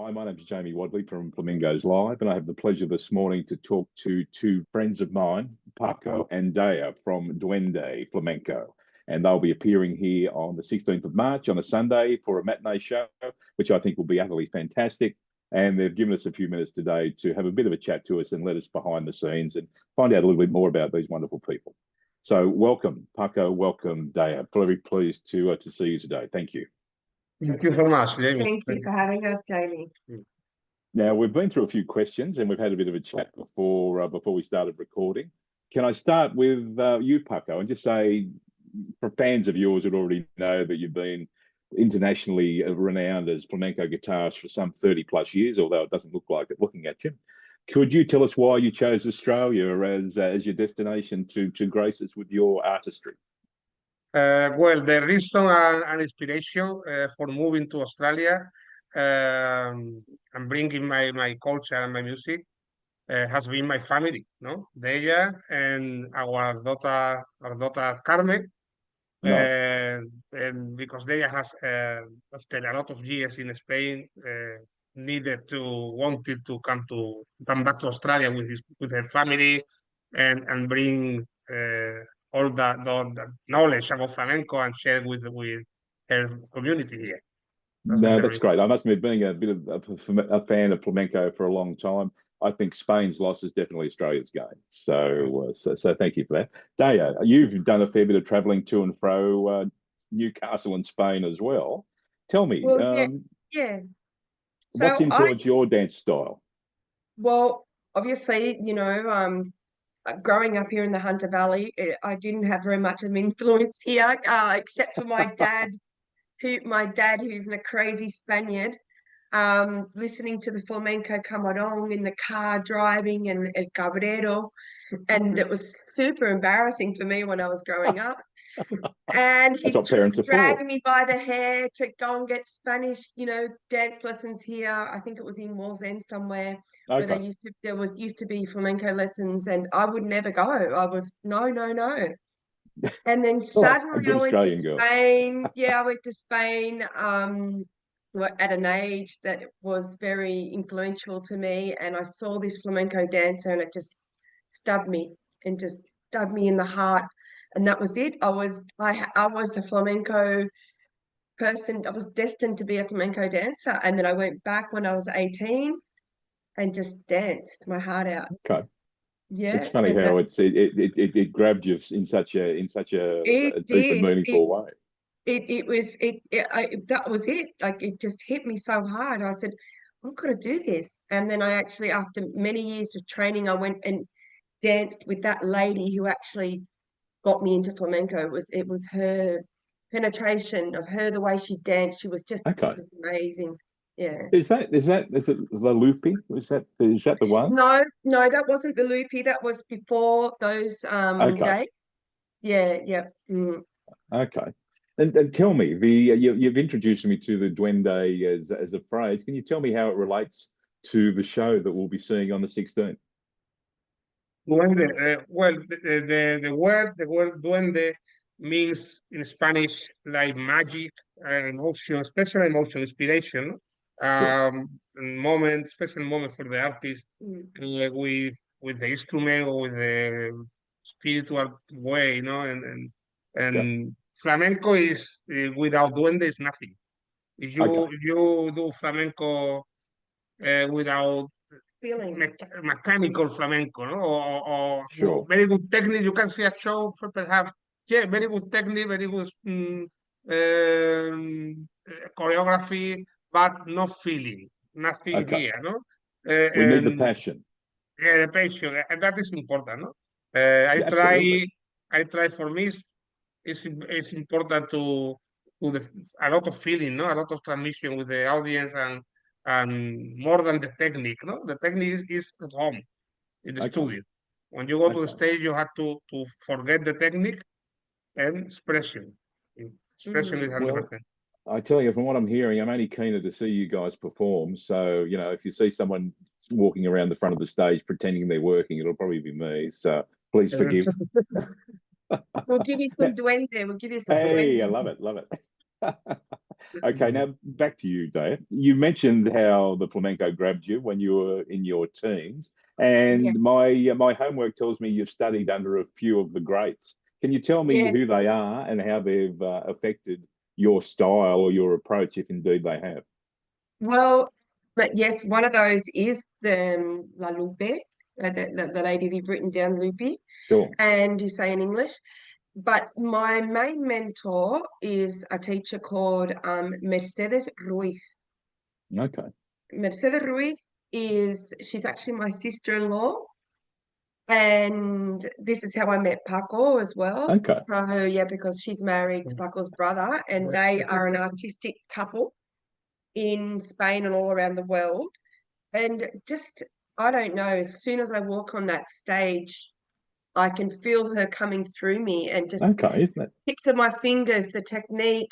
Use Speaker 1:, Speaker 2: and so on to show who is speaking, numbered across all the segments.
Speaker 1: Hi, my name's Jamie Wadley from Flamingos Live, and I have the pleasure this morning to talk to two friends of mine, Paco and Dea from Duende Flamenco. And they'll be appearing here on the 16th of March on a Sunday for a matinee show, which I think will be utterly fantastic. And they've given us a few minutes today to have a bit of a chat to us and let us behind the scenes and find out a little bit more about these wonderful people. So welcome, Paco, welcome, Dea. Very pleased to see you today. Thank you.
Speaker 2: Thank you so much, Jamie.
Speaker 3: Thank you for having us, Jamie.
Speaker 1: Now, we've been through a few questions and we've had a bit of a chat before we started recording. Can I start with you, Paco, and just say, for fans of yours that already know that you've been internationally renowned as flamenco guitarist for some 30 plus years, although it doesn't look like it looking at you. Could you tell us why you chose Australia as your destination to grace us with your artistry?
Speaker 2: Well, the reason and inspiration for moving to Australia and bringing my culture and my music has been my family, no? Dea and our daughter Carmen.
Speaker 1: Nice.
Speaker 2: And because Dea has after a lot of years in Spain, wanted to come back to Australia with her family and bring all the knowledge about flamenco and share with her community here.
Speaker 1: That's great. I must admit, being a bit of a fan of flamenco for a long time, I think Spain's loss is definitely Australia's gain. So thank you for that. Dea, you've done a fair bit of travelling to and fro Newcastle and Spain as well. Tell me,
Speaker 3: yeah.
Speaker 1: So what's influenced your dance style?
Speaker 3: Well, obviously, growing up here in the Hunter Valley, I didn't have very much of an influence here, except for my dad, who's a crazy Spaniard, listening to the flamenco camarón in the car driving and El Cabrero, and it was super embarrassing for me when I was growing up. And he dragged me by the hair to go and get Spanish, dance lessons here. I think it was in Wallsend somewhere. Where there used to be flamenco lessons, and I would never go. I was no. And then suddenly I went to Spain. Yeah, I went to Spain at an age that was very influential to me, and I saw this flamenco dancer, and it just stabbed me in the heart, and that was it. I was a flamenco person. I was destined to be a flamenco dancer, and then I went back when I was 18. And just danced my heart out.
Speaker 1: Okay.
Speaker 3: Yeah.
Speaker 1: It's funny how it grabbed you in such a deep and meaningful way.
Speaker 3: That was it. Like, it just hit me so hard. I said, I'm gonna do this. And then I actually, after many years of training, I went and danced with that lady who actually got me into flamenco. It was her penetration of her, the way she danced. She was just it was amazing. Yeah.
Speaker 1: Is it La Lupi? Is that the one?
Speaker 3: No, that wasn't the Loopy. That was before those days. Yeah.
Speaker 1: Okay. And tell me, you've introduced me to the Duende as a phrase. Can you tell me how it relates to the show that we'll be seeing on the 16th?
Speaker 2: Duende, well, the word duende means in Spanish like magic, emotion, special emotion, inspiration. Special moment for the artist with the instrument or with the spiritual way, and flamenco is without duende is nothing. If you do flamenco without mechanical flamenco, or very good technique, you can see a show for perhaps very good technique, very good choreography, but no feeling, nothing here, no?
Speaker 1: We need the passion.
Speaker 2: Yeah, the passion, and that is important, no? I try. For me, it's important to do a lot of feeling, no? A lot of transmission with the audience, and more than the technique, no? The technique is at home, in the studio. When you go to the stage, you have to forget the technique and expression. Expression is 100%.
Speaker 1: I tell you, from what I'm hearing, I'm only keener to see you guys perform. So, if you see someone walking around the front of the stage pretending they're working, it'll probably be me. So please forgive.
Speaker 3: We'll give you some duende. We'll give you some duende.
Speaker 1: I love it. Okay, now back to you, Dave. You mentioned how the flamenco grabbed you when you were in your teens,
Speaker 3: Yeah.
Speaker 1: and my homework tells me you've studied under a few of the greats. Can you tell me
Speaker 3: Yes.
Speaker 1: who they are and how they've affected your style or your approach, if indeed they have?
Speaker 3: Well, but yes, one of those is the La Lupe, the lady that you've written down, Lupe,
Speaker 1: Sure.
Speaker 3: and you say in English. But my main mentor is a teacher called Mercedes Ruiz.
Speaker 1: Okay.
Speaker 3: Mercedes Ruiz she's actually my sister-in-law. And this is how I met Paco as well.
Speaker 1: Okay.
Speaker 3: So yeah, because she's married to Paco's brother, and they are an artistic couple in Spain and all around the world. And just, I don't know, as soon as I walk on that stage, I can feel her coming through me and just
Speaker 1: Okay, isn't it?
Speaker 3: tips of my fingers, the technique,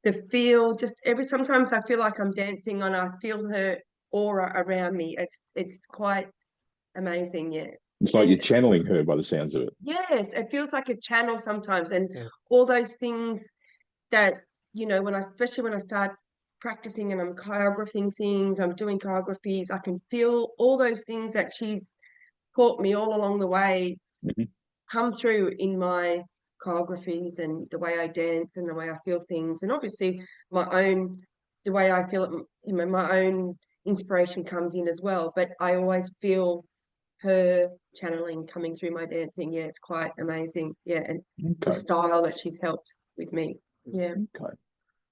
Speaker 3: the feel, just sometimes I feel like I'm dancing and I feel her aura around me. It's quite amazing, yeah.
Speaker 1: It's like you're
Speaker 3: And
Speaker 1: channeling her by the sounds of it.
Speaker 3: yes, it feels like a channel sometimes. And
Speaker 2: Yeah.
Speaker 3: all those things that, especially when I start practicing and I'm choreographing things, I'm doing choreographies, I can feel all those things that she's taught me all along the way
Speaker 1: Mhm.
Speaker 3: come through in my choreographies and the way I dance and the way I feel things. And obviously the way I feel it, my own inspiration comes in as well. But I always feel her channeling coming through my dancing. Yeah, it's quite amazing. Yeah, and the
Speaker 1: Okay.
Speaker 3: style that she's helped with me. Yeah.
Speaker 1: Okay.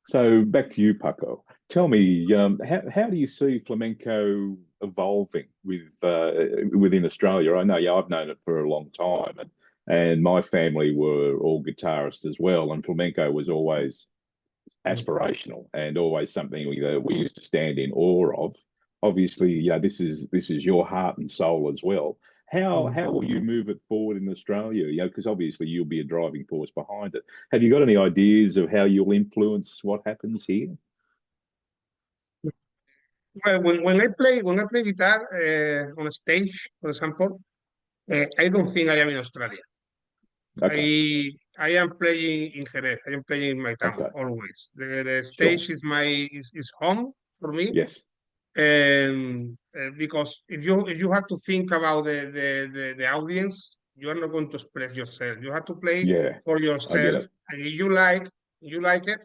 Speaker 1: So back to you, Paco. Tell me, how do you see flamenco evolving within Australia? I know, yeah, I've known it for a long time, and my family were all guitarists as well, and flamenco was always aspirational and always something we used to stand in awe of. Obviously, yeah, this is your heart and soul as well. How will you move it forward in Australia? Because obviously you'll be a driving force behind it. Have you got any ideas of how you'll influence what happens here?
Speaker 2: Well, when I play guitar on a stage, for example, I don't think I am in Australia.
Speaker 1: Okay,
Speaker 2: I am playing in Jerez. I am playing in my town
Speaker 1: okay,
Speaker 2: always. The
Speaker 1: sure.
Speaker 2: stage is home for me.
Speaker 1: Yes,
Speaker 2: Because if you have to think about the audience, you are not going to express yourself. You have to play
Speaker 1: yeah,
Speaker 2: for
Speaker 1: I get
Speaker 2: yourself,
Speaker 1: it.
Speaker 2: and if you like it,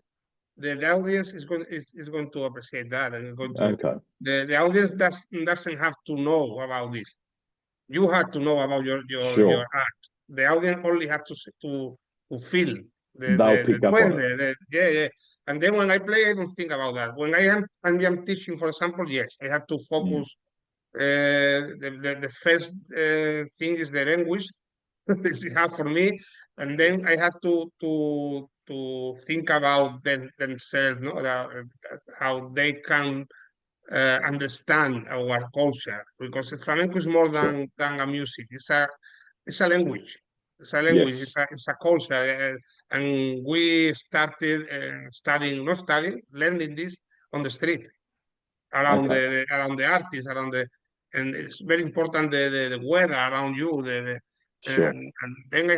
Speaker 2: the audience is going to appreciate that, and going to
Speaker 1: Okay,
Speaker 2: the audience doesn't have to know about this. You have to know about your
Speaker 1: sure.
Speaker 2: art. The audience only have to feel
Speaker 1: They'll
Speaker 2: the
Speaker 1: pick up on it.
Speaker 2: duende, yeah, yeah. And then when I play, I don't think about that. When I am teaching, for example, yes, I have to
Speaker 1: Mm,
Speaker 2: focus. The first thing is the language. It's hard for me, and then I have to think about themselves, no, how they can understand our culture, because the flamenco is more
Speaker 1: sure.
Speaker 2: than a music. It's a language. It's a language.
Speaker 1: Yes.
Speaker 2: It's a culture. And we started not studying, learning this on the street,
Speaker 1: Okay.
Speaker 2: around the artists, and it's very important the weather around you.
Speaker 1: Sure.
Speaker 2: And then I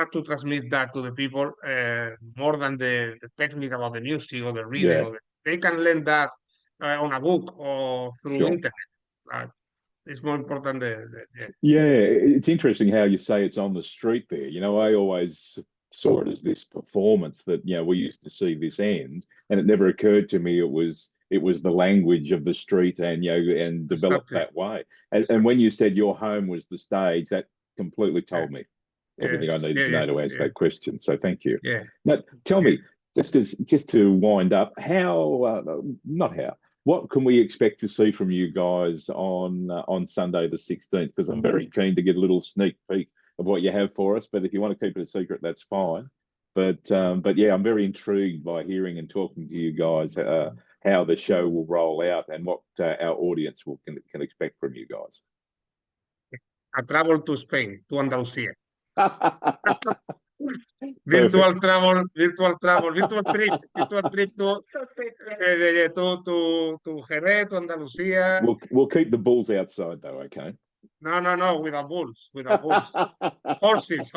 Speaker 2: have to transmit that to the people more than the technique about the music or the reading.
Speaker 1: Yeah.
Speaker 2: They can learn that on a book or through
Speaker 1: Sure.
Speaker 2: internet. Uh, it's more important. Yeah.
Speaker 1: Yeah, it's interesting how you say it's on the street there. I always saw it as this performance that, we used to see this end, and it never occurred to me it was the language of the street and and developed
Speaker 2: Exactly.
Speaker 1: that way. And when
Speaker 2: Exactly.
Speaker 1: you said your home was the stage, that completely
Speaker 2: Yeah.
Speaker 1: told me everything I
Speaker 2: Yes.
Speaker 1: needed
Speaker 2: Yeah.
Speaker 1: to
Speaker 2: Yeah.
Speaker 1: know to answer
Speaker 2: Yeah.
Speaker 1: that question. So thank you.
Speaker 2: Yeah.
Speaker 1: Now, tell
Speaker 2: Yeah.
Speaker 1: me, just to wind up, not how, what can we expect to see from you guys on Sunday the 16th? Because I'm very keen to get a little sneak peek of what you have for us. But if you want to keep it a secret, that's fine. But yeah, I'm very intrigued by hearing and talking to you guys how the show will roll out and what our audience can expect from you guys.
Speaker 2: A travel to Spain, to Andalusia.
Speaker 1: Perfect.
Speaker 2: Virtual trip to Jerez, to Andalusia.
Speaker 1: We'll keep the bulls outside though, okay?
Speaker 2: No, without bulls, Horses.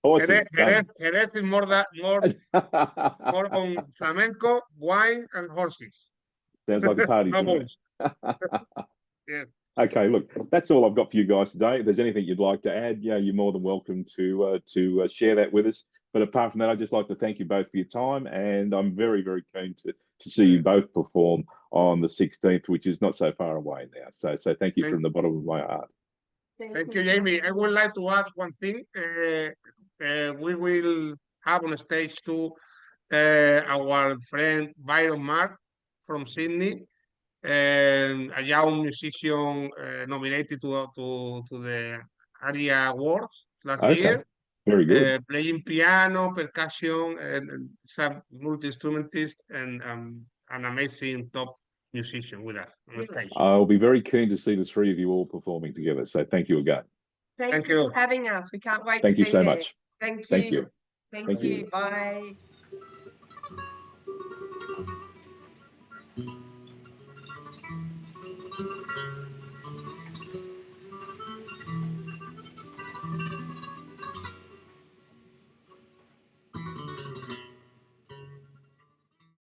Speaker 1: Awesome.
Speaker 2: Jerez is more on flamenco, wine, and horses.
Speaker 1: Sounds like a party
Speaker 2: No
Speaker 1: to me.
Speaker 2: bulls. Yeah.
Speaker 1: Okay, look, that's all I've got for you guys today. If there's anything you'd like to add, you're more than welcome to share that with us. But apart from that, I'd just like to thank you both for your time, and I'm very, very keen to see you both perform on the 16th, which is not so far away now. So thank you from the bottom of my heart.
Speaker 2: Thank you, Jamie. I would like to add one thing. We will have on stage too our friend Byron Mark from Sydney, a young musician nominated to the ARIA Awards last year.
Speaker 1: Very good.
Speaker 2: Playing piano, percussion, and some multi-instrumentist, and an amazing top musician with us on stage.
Speaker 1: I'll be very keen to see the three of you all performing together. So thank you again.
Speaker 3: Thank you for having us. We can't wait
Speaker 1: Thank
Speaker 3: to
Speaker 1: you
Speaker 3: be
Speaker 1: so
Speaker 3: there.
Speaker 1: much.
Speaker 3: Thank you.
Speaker 1: Thank you.
Speaker 3: Thank you. Bye.